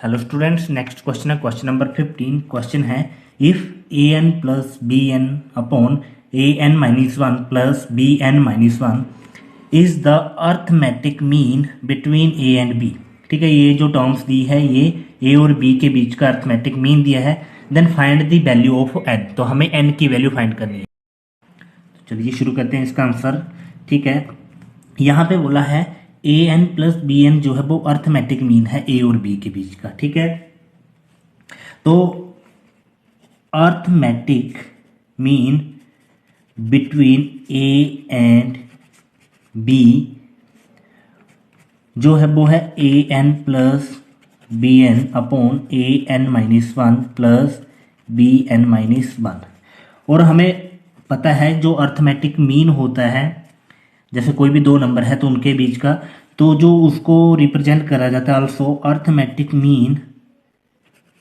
Hello students, next question है question number 15। Question है if A N plus B N upon A N minus one plus B N minus one is the arithmetic mean between A and B. ठीक है, ये जो terms दी है ये ए और B के बीच का अर्थमेटिक मीन दिया है। Then find the value of N, तो हमें एन की वैल्यू फाइंड करनी है। तो चलिए शुरू करते हैं इसका आंसर। ठीक है, यहाँ पे बोला है A N plus B N जो है वो अर्थमेटिक मीन है ए और बी के बीच का। ठीक है, तो arithmetic mean between A and B जो है वो है A N plus B N upon A N minus one plus B N minus one. और हमें पता है जो अर्थमेटिक मीन होता है, जैसे कोई भी दो नंबर है तो उनके बीच का, तो जो उसको रिप्रेजेंट करा जाता है also arithmetic mean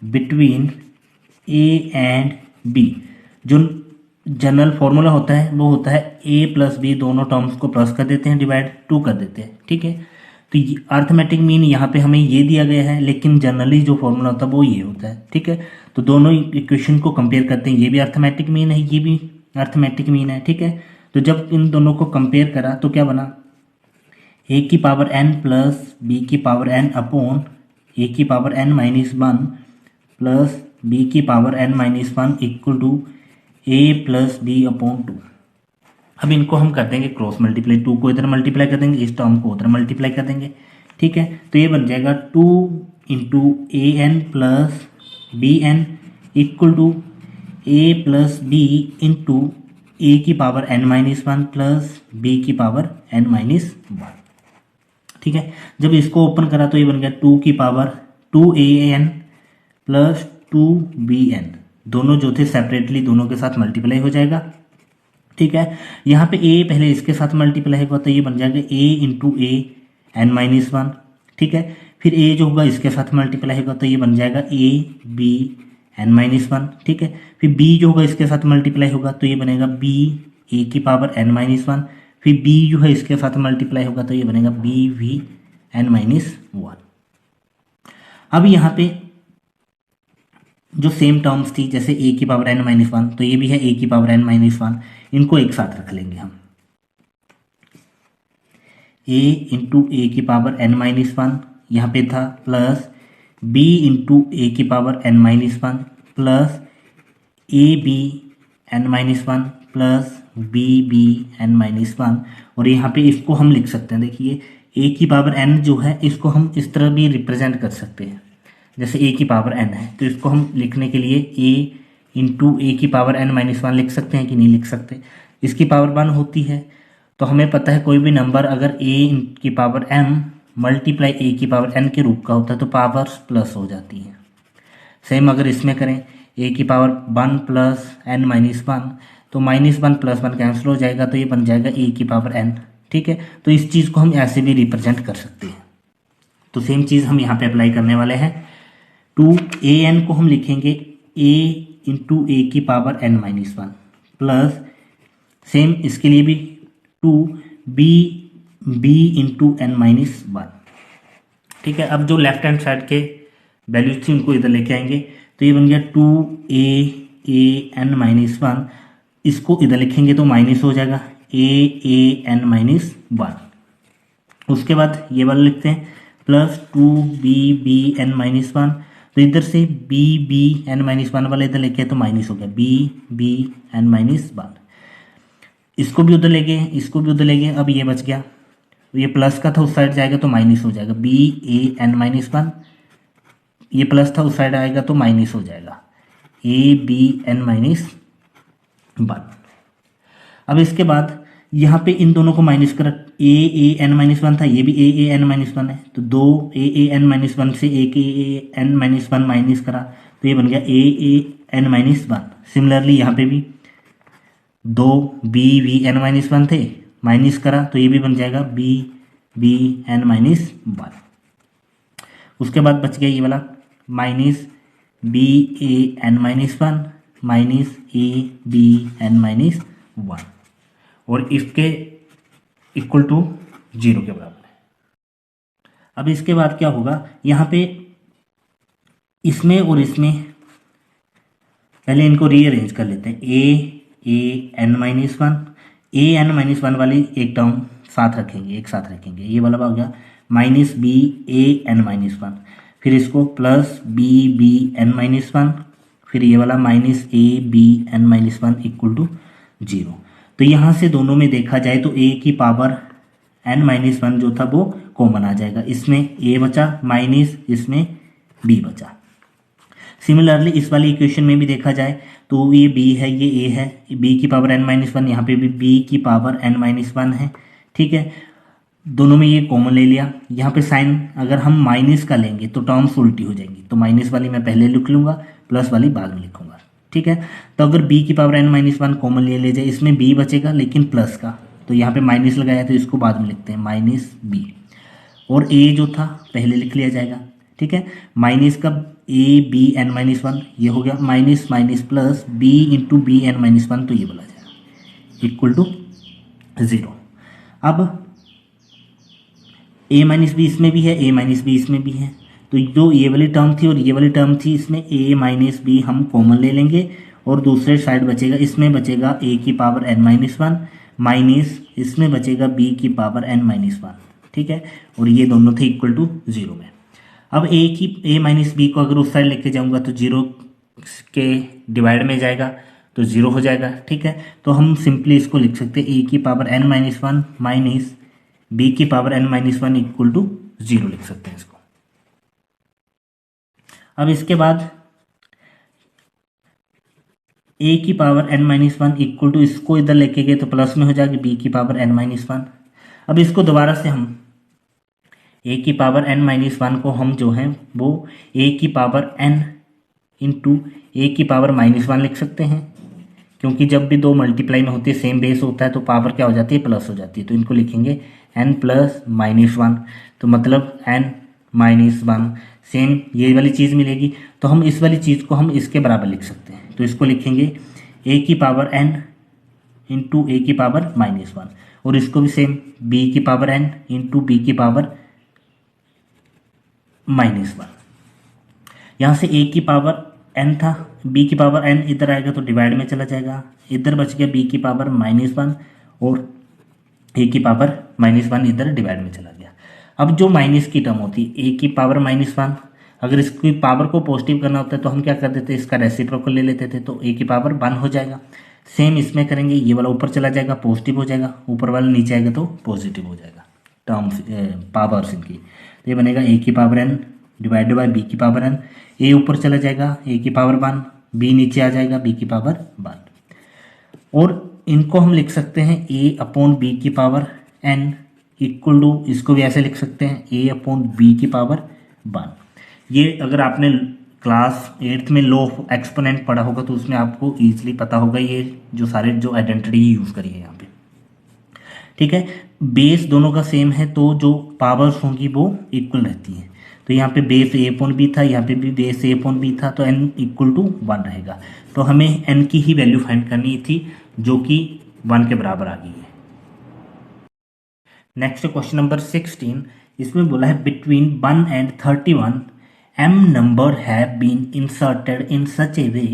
between A and B. जो जनरल फॉर्मूला होता है वो होता है ए प्लस बी, दोनों टर्म्स को प्लस कर देते हैं, डिवाइड टू कर देते हैं। ठीक है, तो अर्थमेटिक मीन यहाँ पे हमें ये दिया गया है, लेकिन जनरली जो फॉर्मूला होता है वो ये होता है। ठीक है, तो दोनों इक्वेशन को कंपेयर करते हैं, ये भी अर्थमेटिक मीन है, ये भी अर्थमेटिक मीन है। ठीक है, तो जब इन दोनों को कंपेयर करा तो क्या बना, ए की पावर एन प्लस बी की पावर एन अपॉन ए की power N minus one plus B की power N minus one equal to A plus B upon two. अब इनको हम कर देंगे क्रॉस मल्टीप्लाई, टू को इधर मल्टीप्लाई कर देंगे, इस टर्म को उधर मल्टीप्लाई कर देंगे। ठीक है, तो ये बन जाएगा two into A N plus B N equal to A plus B into A की power N minus one plus B की पावर एन माइनस वन। ठीक है, जब इसको ओपन करा तो ये बन गया टू की power two A N plus two B N, दोनों जो थे सेपरेटली दोनों के साथ मल्टीप्लाई हो जाएगा। ठीक है, यहाँ पे ए पहले इसके साथ मल्टीप्लाई होगा तो ये बन जाएगा ए into A N minus one. ठीक है, फिर ए जो होगा इसके साथ मल्टीप्लाई होगा तो ये बन जाएगा A B N minus one. ठीक है, फिर बी जो होगा इसके साथ मल्टीप्लाई होगा तो ये बनेगा बी ए की पावर एन माइनस वन। फिर बी जो है इसके साथ मल्टीप्लाई होगा तो ये बनेगा B V N minus one. अब यहाँ पे जो सेम टर्म्स थी, जैसे ए की पावर एन माइनस वन, तो ये भी है ए की पावर एन माइनस वन, इनको एक साथ रख लेंगे हम। ए इंटू ए की पावर एन माइनस वन यहाँ पे था, प्लस बी इंटू ए की power N minus one plus A B N minus one plus B B N minus one. और यहाँ पे इसको हम लिख सकते हैं, देखिए ए की पावर एन जो है इसको हम इस तरह भी रिप्रेजेंट कर सकते हैं, जैसे ए की पावर एन है तो इसको हम लिखने के लिए ए इंटू ए की पावर एन माइनस वन लिख सकते हैं कि नहीं लिख सकते। इसकी पावर वन होती है तो हमें पता है कोई भी नंबर अगर ए की पावर एम मल्टीप्लाई ए की पावर एन के रूप का होता है तो पावर्स प्लस हो जाती हैं। सेम अगर इसमें करें ए की power one plus N minus one, तो minus one plus one cancel हो जाएगा तो ये बन जाएगा ए की पावर एन। ठीक है, तो इस चीज़ को हम ऐसे भी रिप्रेजेंट कर सकते हैं। तो सेम चीज़ हम यहाँ पे अप्लाई करने वाले हैं। टू ए एन को हम लिखेंगे ए इंटू ए की power N minus one plus same इसके लिए भी two B B into N minus one. ठीक है, अब जो लेफ्ट हैंड साइड के वैल्यूज थी उनको इधर लेके आएंगे तो ये बन गया two A N minus one, इसको इधर लिखेंगे तो माइनस हो जाएगा ए एन माइनस वन। उसके बाद ये वाला लिखते हैं plus two B N minus one, तो इधर से बी एन माइनस वन वाला इधर लेके तो माइनस हो गया बी एन माइनस वन। इसको भी उधर ले गए, इसको भी उधर ले गए, अब ये बच गया, ये प्लस का था उस साइड जाएगा तो माइनस हो जाएगा B A N minus one, ये प्लस था उस साइड आएगा तो माइनस हो जाएगा A B N minus one. अब इसके बाद यहाँ पे इन दोनों को माइनस कर, ए एन माइनस वन था, ये भी ए एन माइनस वन है, तो दो ए एन माइनस वन से एक A N minus one minus करा तो ये बन गया A N minus one. Similarly यहाँ पे भी दो B V N minus one थे, माइनस करा तो ये भी बन जाएगा बी एन माइनस वन। उसके बाद बच गया ये वाला minus B A N minus one minus A B N minus one, और इसके इक्वल टू जीरो के बराबर है। अब इसके बाद क्या होगा, यहाँ पे इसमें और इसमें पहले इनको रीअरेंज कर लेते हैं। ए एन माइनस वन, ए एन माइनस वन वाली एक टर्म साथ रखेंगे, एक साथ रखेंगे, ये वाला हो गया minus B A N minus one, फिर इसको plus B N minus one, फिर ये वाला minus A B N minus one equal to zero. तो यहाँ से दोनों में देखा जाए तो ए की पावर एन माइनस वन जो था वो कॉमन आ जाएगा, इसमें ए बचा माइनस इसमें बी बचा। सिमिलरली इस वाली इक्वेशन में भी देखा जाए तो ये b है, ये a है, b की पावर n माइनस वन, यहाँ पे भी b की पावर n माइनस वन है। ठीक है, दोनों में ये कॉमन ले लिया। यहाँ पे साइन अगर हम माइनस का लेंगे तो टर्म्स उल्टी हो जाएंगी, तो माइनस वाली मैं पहले लिख लूँगा, प्लस वाली बाद में लिखूँगा। ठीक है, तो अगर b की power n minus one common ले जाए, इसमें b बचेगा लेकिन प्लस का, तो यहाँ पे माइनस लगाया तो इसको बाद में लिखते हैं माइनस b, और a जो था पहले लिख लिया जाएगा। ठीक है, माइनस का A B N minus one, ये हो गया minus minus plus B into B N minus one, तो ये बोला जाएगा इक्वल टू ज़ीरो। अब ए माइनस बी इसमें भी है, ए माइनस बी इसमें भी है, तो जो ये वाली टर्म थी और ये वाली टर्म थी, इसमें ए माइनस बी हम कॉमन ले लेंगे और दूसरे साइड बचेगा, इसमें बचेगा ए की power N minus one minus इसमें बचेगा बी की पावर एन माइनस वन। ठीक है, और ये दोनों थे इक्वल टू ज़ीरो में। अब ए माइनस बी को अगर उस साइड लेके जाऊंगा तो जीरो के डिवाइड में जाएगा तो जीरो हो जाएगा। ठीक है, तो हम सिंपली इसको लिख सकते हैं ए की power N minus one minus B की power N minus one equal to zero लिख सकते हैं इसको। अब इसके बाद ए की power N minus one equal to, इसको इधर लेके गए तो प्लस में हो जाएगी बी की पावर एन माइनस वन। अब इसको दोबारा से हम ए की पावर एन माइनस वन को हम जो है वो ए की पावर एन इंटू ए की पावर माइनस वन लिख सकते हैं, क्योंकि जब भी दो मल्टीप्लाई में होती है सेम बेस होता है तो पावर क्या हो जाती है, प्लस हो जाती है, तो इनको लिखेंगे एन प्लस माइनस वन, तो मतलब एन माइनस वन, सेम ये वाली चीज़ मिलेगी। तो हम इस वाली चीज़ को हम इसके बराबर लिख सकते हैं, तो इसको लिखेंगे ए की पावर एन इंटू ए की पावर माइनस वन, और इसको भी सेम बी की पावर एन इंटू बी की पावर माइनस वन। यहाँ से ए की पावर एन था, बी की पावर एन इधर आएगा तो डिवाइड में चला जाएगा, इधर बच गया बी की पावर माइनस वन और ए की पावर माइनस वन इधर डिवाइड में चला गया। अब जो माइनस की टर्म होती है ए की पावर माइनस वन, अगर इसकी पावर को पॉजिटिव करना होता है तो हम क्या कर देते, इसका रेसिप्रोकल ले लेते थे, तो ए की पावर वन हो जाएगा। सेम इसमें करेंगे, ये वाला ऊपर चला जाएगा पॉजिटिव हो जाएगा, ऊपर वाला नीचे आएगा तो पॉजिटिव हो जाएगा टर्म्स पावर्स इनकी। तो ये बनेगा ए की power n divided by b की पावर एन, ए ऊपर चला जाएगा ए की पावर वन, बी नीचे आ जाएगा बी की पावर वन, और इनको हम लिख सकते हैं ए अपॉन बी की पावर एन इक्वल टू, इसको भी ऐसे लिख सकते हैं ए अपॉन बी की पावर वन। ये अगर आपने क्लास एट्थ में लो एक्सपोनेंट पढ़ा होगा तो उसमें आपको ईजिली पता होगा, ये जो सारे जो आइडेंटिटी यूज़ करी है यहाँ पे। ठीक है, बेस दोनों का सेम है तो जो पावर्स होंगी वो इक्वल रहती हैं, तो यहाँ पे बेस ए अपॉन बी था, यहाँ पे भी बेस ए अपॉन बी था, तो एन इक्वल टू वन रहेगा। तो हमें एन की ही वैल्यू फाइंड करनी थी जो कि वन के बराबर आ गई है। नेक्स्ट क्वेश्चन नंबर 16, इसमें बोला है between 1 and 31 m number have been inserted in such a way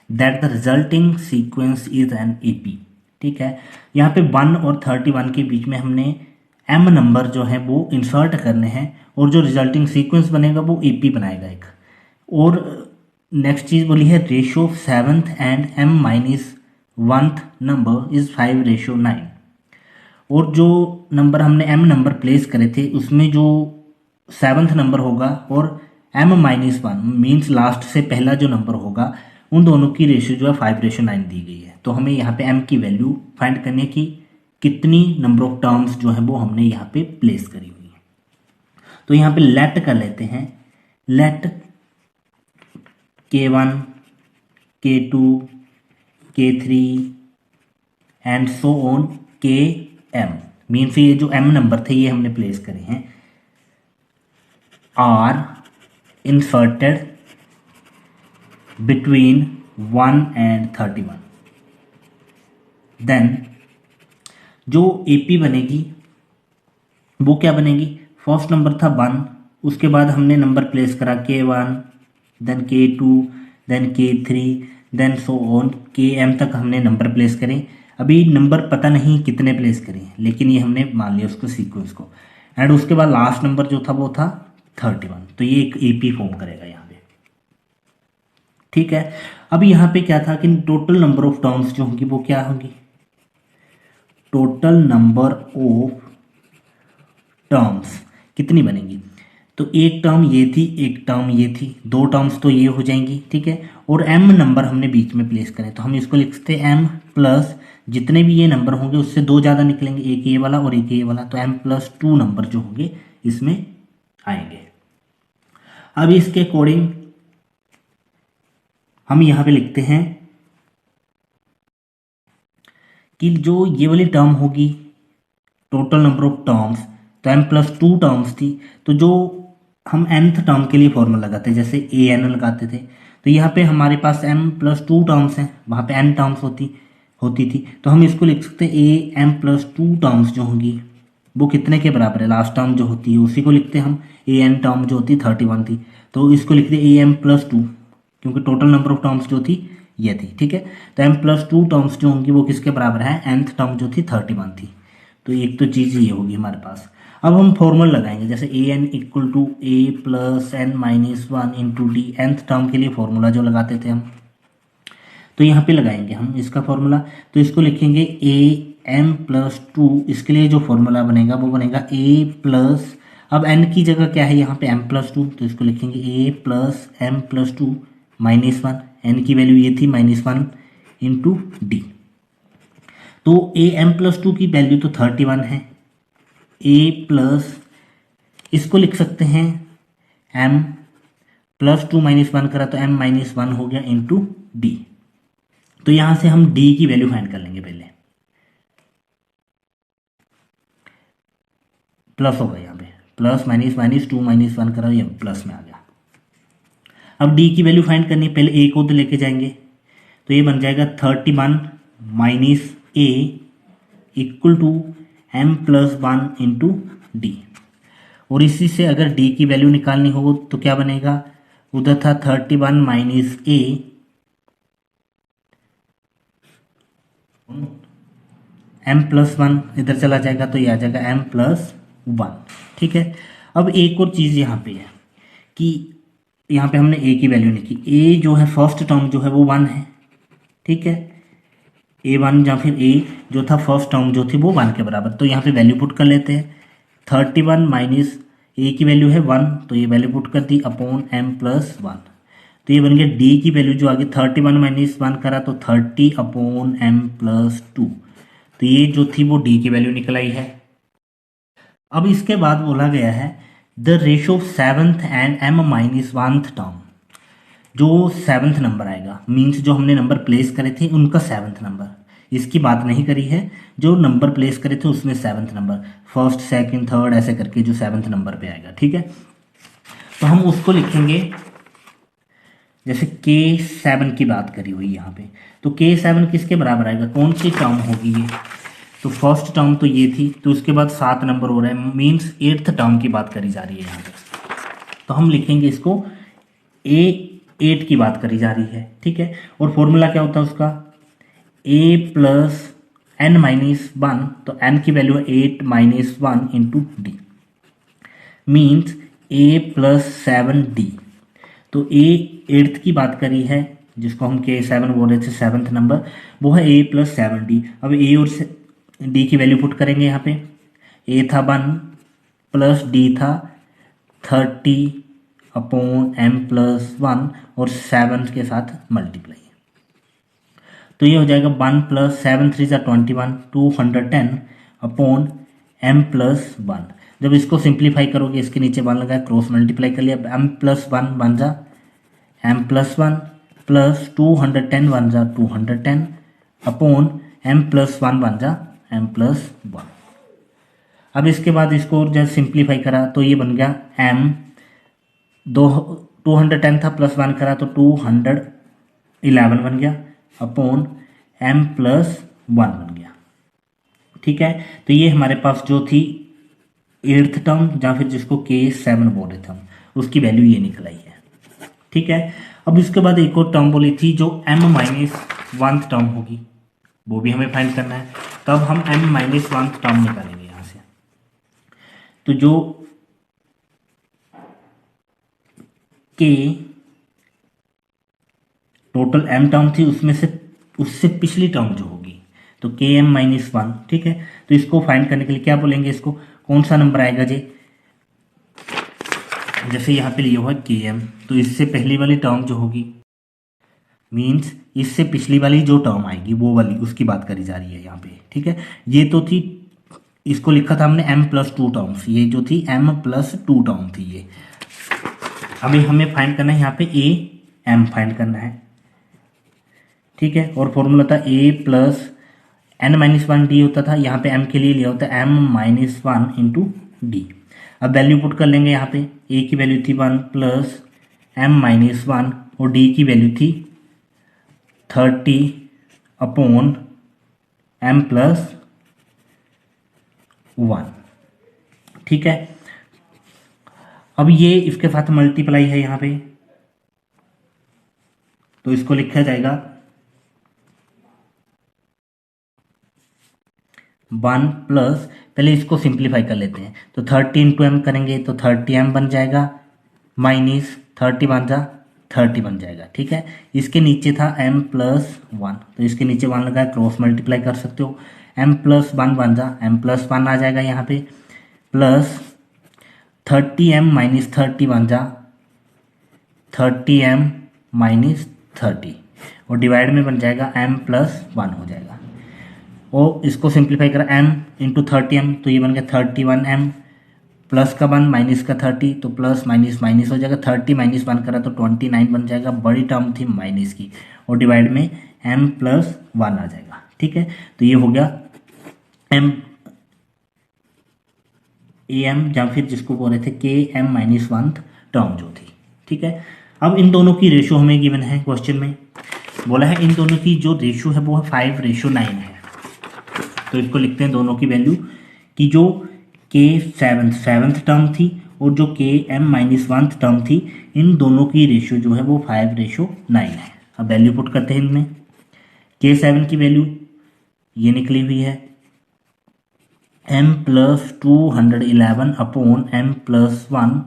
that the resulting sequence is an AP। ठीक है, यहाँ पे 1 और 31 के बीच में हमने m नंबर जो है वो इंसर्ट करने हैं और जो रिजल्टिंग सीक्वेंस बनेगा वो AP बनाएगा एक। और नेक्स्ट चीज़ बोली है ratio seventh and m minus oneth number is 5:9, और जो नंबर हमने m नंबर प्लेस करे थे उसमें जो सेवन्थ नंबर होगा और m minus one means last से पहला जो नंबर होगा उन दोनों की रेशियो जो है 5:9 दी गई है। तो हमें यहाँ पे m की वैल्यू फाइंड करने की कितनी नंबर ऑफ टर्म्स जो है वो हमने यहाँ पे प्लेस करी हुई है। तो यहाँ पे लेट कर लेते हैं, let k1 k2 k3 and so on km, means ये जो m नंबर थे ये हमने प्लेस करे हैं, are inserted between 1 and 31। Then जो AP बनेगी वो क्या बनेगी, फर्स्ट नंबर था 1, उसके बाद हमने नंबर प्लेस करा k1 then K2, then K3, then so on Km तक हमने नंबर प्लेस करें। अभी नंबर पता नहीं कितने प्लेस करें, लेकिन ये हमने मान लिया उसको सीक्वेंस को। एंड उसके बाद लास्ट नंबर जो था वो था 31, तो ये एक AP फॉर्म करेगा यहाँ पे। ठीक है, अब यहाँ पे क्या था कि टोटल नंबर ऑफ टर्म्स जो होंगी वो क्या होंगी, टोटल नंबर ऑफ टर्म्स कितनी बनेगी, तो एक टर्म ये थी, एक टर्म ये थी, दो टर्म्स तो ये हो जाएंगी। ठीक है, और m नंबर हमने बीच में प्लेस करें, तो हम इसको लिखते हैं m प्लस जितने भी ये नंबर होंगे उससे दो ज़्यादा निकलेंगे, एक ये वाला और एक ये वाला, तो m+2 नंबर जो होंगे इसमें आएंगे। अब इसके अकॉर्डिंग हम यहाँ पे लिखते हैं कि जो ये वाली टर्म होगी टोटल नंबर ऑफ टर्म्स, तो m+2 टर्म्स थी, तो जो हम nth टर्म के लिए फॉर्मूला लगाते हैं जैसे an लगाते थे, तो यहाँ पे हमारे पास m+2 टर्म्स हैं, वहाँ पे n टर्म्स होती थी, तो हम इसको लिख सकते हैं am+2 टर्म्स जो होंगी वो कितने के बराबर है, लास्ट टर्म जो होती है उसी को लिखते हैं हम, an टर्म जो होती 31 थी, तो इसको लिखते हैं am+2, क्योंकि टोटल नंबर ऑफ टर्म्स जो थी ये थी। ठीक है, तो m+2 टर्म्स जो होंगी वो किसके बराबर है, nth टर्म जो थी 31 थी, तो एक तो चीज़ ये होगी हमारे पास। अब हम फॉर्मूला लगाएंगे जैसे an = a + n-1 × d, nth term के लिए फॉर्मूला जो लगाते थे हम, तो यहाँ पे लगाएंगे हम इसका फॉर्मूला, तो इसको लिखेंगे am+2, इसके लिए जो फॉर्मूला बनेगा वो बनेगा a+, अब n की जगह क्या है यहाँ पे m+2, तो इसको लिखेंगे a + m+2 -1, n की वैल्यू ये थी -1 × d, तो am+2 की वैल्यू तो 31 है, a+, इसको लिख सकते हैं m+2 -1 करा तो m-1 हो गया × d, तो यहां से हम d की वैल्यू फाइंड कर लेंगे, पहले प्लस होगा यहाँ पे, प्लस -2 -1 करा, ये प्लस में आ गया। अब d की वैल्यू फाइंड करनी है, पहले a को तो लेके जाएंगे, तो ये बन जाएगा 31 - a = m+1 × d, और इसी से अगर d की वैल्यू निकालनी हो तो क्या बनेगा, उधर था 31 - a m+1, इधर चला जाएगा तो ये आ जाएगा m+1। ठीक है, अब एक और चीज़ यहाँ पे है कि यहाँ पे हमने a की वैल्यू लिखी, a जो है फर्स्ट टर्म जो है वो 1 है। ठीक है, a1 या फिर a जो था फर्स्ट टर्म जो थी वो 1 के बराबर, तो यहाँ पे वैल्यू पुट कर लेते हैं, 31 - a की वैल्यू है 1, तो ये वैल्यू पुट कर दी अपॉन m+1, तो ये बन गया d की वैल्यू जो आगे 31 - 1 करा तो 30 अपॉन m+2, तो ये जो थी वो d की वैल्यू निकल आई है। अब इसके बाद बोला गया है the ratio of 7th and m-1th term, जो 7th नंबर आएगा, मीन्स जो हमने नंबर प्लेस करे थे उनका 7th नंबर, इसकी बात नहीं करी है, जो नंबर प्लेस करे थे उसमें 7th number, first second third ऐसे करके जो 7th नंबर पे आएगा। ठीक है, तो हम उसको लिखेंगे जैसे K7 की बात करी हुई यहाँ पे, तो K7 किसके बराबर आएगा, कौन सी टर्म होगी ये, तो फर्स्ट टर्म तो ये थी, तो उसके बाद 7 नंबर हो रहा है, मीन्स 8th टर्म की बात करी जा रही है यहाँ पे, तो हम लिखेंगे इसको A8 की बात करी जा रही है। ठीक है, और फॉर्मूला क्या होता है उसका, a + n-1, तो n की वैल्यू है 8 - 1 × d, मीन्स a + 7d, तो a 8th की बात करी है जिसको हम K7 बोल रहे थे 7th नंबर, वो है a + 7d। अब a और d की वैल्यू पुट करेंगे यहाँ पे, a था 1 प्लस d था 30 अपॉन m+1 और 7 के साथ मल्टीप्लाई, तो ये हो जाएगा 1 + 7 × 3 = 21, 210 अपॉन m+1। जब इसको सिंप्लीफाई करोगे, इसके नीचे 1 लगा क्रॉस मल्टीप्लाई कर लिया, m+1 बन जा m+1 प्लस 210 बन जा 210 अपॉन m+1 बन जा m+1। अब इसके बाद इसको जब सिंप्लीफाई करा तो ये बन गया m, 210 था प्लस 1 करा तो 211 बन गया अपॉन m+1 बन गया। ठीक है, तो ये हमारे पास जो थी 8th टर्म या फिर जिसको K7 बोल रहे थे हम, उसकी वैल्यू ये निकल आई है। ठीक है। अब इसके बाद एक और टर्म बोली थी जो m-1 टर्म होगी, वो भी हमें फाइंड करना है। तब हम m-1 टर्म निकालेंगे यहाँ से। तो जो k टोटल m टर्म थी उसमें से उससे पिछली टर्म जो होगी तो km-1, ठीक है। तो इसको फाइंड करने के लिए क्या बोलेंगे, इसको कौन सा नंबर आएगा जी, जैसे यहाँ पे लिया हुआ है km, तो इससे पहली वाली टर्म जो होगी मीन्स इससे पिछली वाली जो टर्म आएगी वो वाली, उसकी बात करी जा रही है यहाँ पे, ठीक है। ये तो थी, इसको लिखा था हमने m+2 टर्म्स, ये जो थी m+2 टर्म थी ये। अभी हमें फाइंड करना है यहाँ पे m फाइंड करना है, ठीक है। और फॉर्मूला था a+n-1 d होता था, यहाँ पे m के लिए लिया होता है m-1 इंटू d। अब वैल्यू पुट कर लेंगे, यहाँ पे a की वैल्यू थी 1 प्लस m-1 और d की वैल्यू थी 30 अपॉन m+1, ठीक है। अब ये इसके साथ मल्टीप्लाई है यहाँ पे, तो इसको लिखा जाएगा 1 प्लस, पहले इसको सिंप्लीफाई कर लेते हैं, तो 30 इंटू एम करेंगे तो 30m बन जाएगा, माइनस 30 बन जाएगा, ठीक है। इसके नीचे था m+1, तो इसके नीचे 1 लगा, क्रॉस मल्टीप्लाई कर सकते हो, m+1 बन जा, m+1 आ जाएगा यहाँ पे, प्लस 30m माइनस 30 बन जा 30m माइनस 30, और डिवाइड में बन जाएगा m+1 हो जाएगा। और इसको सिंप्लीफाई करा m इंटू 30m, तो ये बन गया 31m, प्लस का 1 माइनस का 30, तो प्लस माइनस माइनस हो जाएगा, 30 माइनस 1 करा तो 29 बन जाएगा, बड़ी टर्म थी माइनस की, और डिवाइड में m+1 आ जाएगा, ठीक है। तो ये हो गया m या फिर जिसको बोल रहे थे km-1 टर्म जो थी, ठीक है। अब इन दोनों की रेशो हमें गिवन है, क्वेश्चन में बोला है इन दोनों की जो रेशो है वो 5:9 है। तो इसको लिखते हैं दोनों की वैल्यू कि जो सेवन्थ टर्म थी और जो km-1 टर्म थी, इन दोनों की रेशो जो है वो 5:9 है। अब वैल्यू पुट करते हैं इनमें, k7 की वैल्यू ये निकली हुई है m+211 अपॉन m+1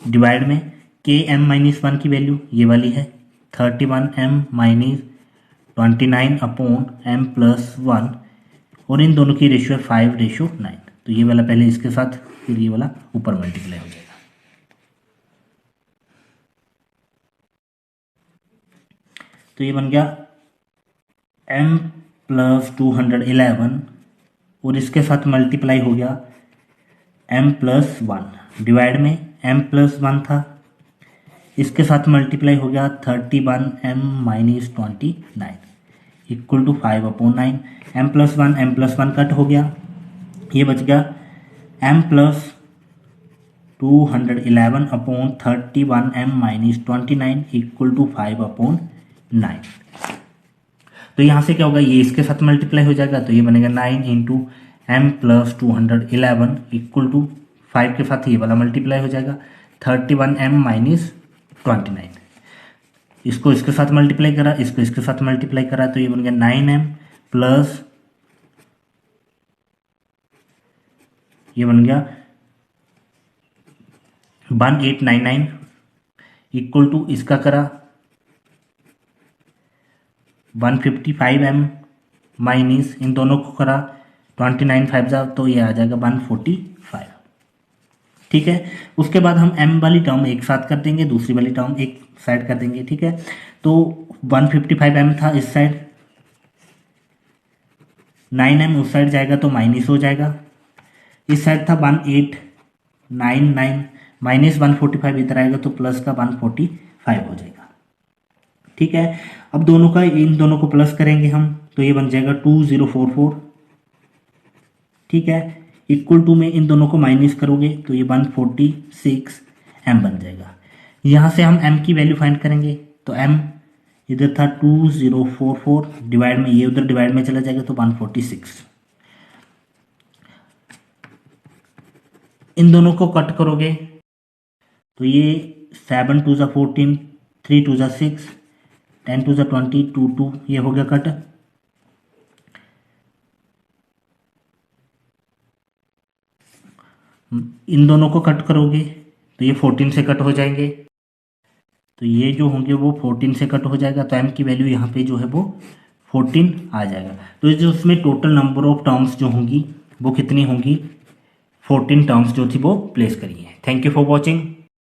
डिवाइड में km-1 की वैल्यू ये वाली है 31m-29 अपॉन m+1, और इन दोनों की रेशियो है 5:9। तो ये वाला पहले इसके साथ, फिर ये वाला ऊपर मल्टीप्लाई हो जाएगा। तो ये बन गया m+211 और इसके साथ मल्टीप्लाई हो गया m+1 डिवाइड में m+1 था, इसके साथ मल्टीप्लाई हो गया 31m-29 equal to 5/9, m+1 cut हो गया, ये बच गया m+211 upon 31m-29 equal to 5/9। तो यहाँ से क्या होगा, ये इसके साथ मल्टीप्लाई हो जाएगा, तो ये बनेगा 9 इंटू m+211 इक्वल टू 5 के साथ ये वाला मल्टीप्लाई हो जाएगा 31m-29। इसको इसके साथ मल्टीप्लाई करा, इसको इसके साथ मल्टीप्लाई करा, तो ये बन गया 9m प्लस ये बन गया 1899 इक्वल टू इसका करा 155m माइनस इन दोनों को करा 29 5 जा, तो ये आ जाएगा 145, ठीक है। उसके बाद हम m वाली टर्म एक साथ कर देंगे, दूसरी वाली टर्म एक साइड कर देंगे, ठीक है। तो 155m था इस साइड, 9m उस साइड जाएगा तो माइनस हो जाएगा, इस साइड था 1899 माइनस 145 इधर आएगा तो प्लस का 145 हो जाएगा, ठीक है। अब दोनों का, इन दोनों को प्लस करेंगे हम, तो ये बन जाएगा 2044, ठीक है। इक्वल टू में इन दोनों को माइनस करोगे तो ये 146m बन जाएगा। यहाँ से हम m की वैल्यू फाइंड करेंगे, तो m इधर था 2044 डिवाइड में, ये उधर डिवाइड में चला जाएगा तो 146, इन दोनों को कट करोगे तो ये 7 टू ज़ा 14, 3 टू ज़ा 6, 10 टू ज़ा 20, 2 ये हो गया कट। इन दोनों को कट करोगे तो ये 14 से कट हो जाएंगे, तो ये जो होंगे वो 14 से कट हो जाएगा, तो m की वैल्यू यहाँ पे जो है वो 14 आ जाएगा। तो जो उसमें टोटल नंबर ऑफ टर्म्स जो होंगी वो कितनी होंगी, 14 टर्म्स जो थी वो प्लेस करी है। Thank you for watching.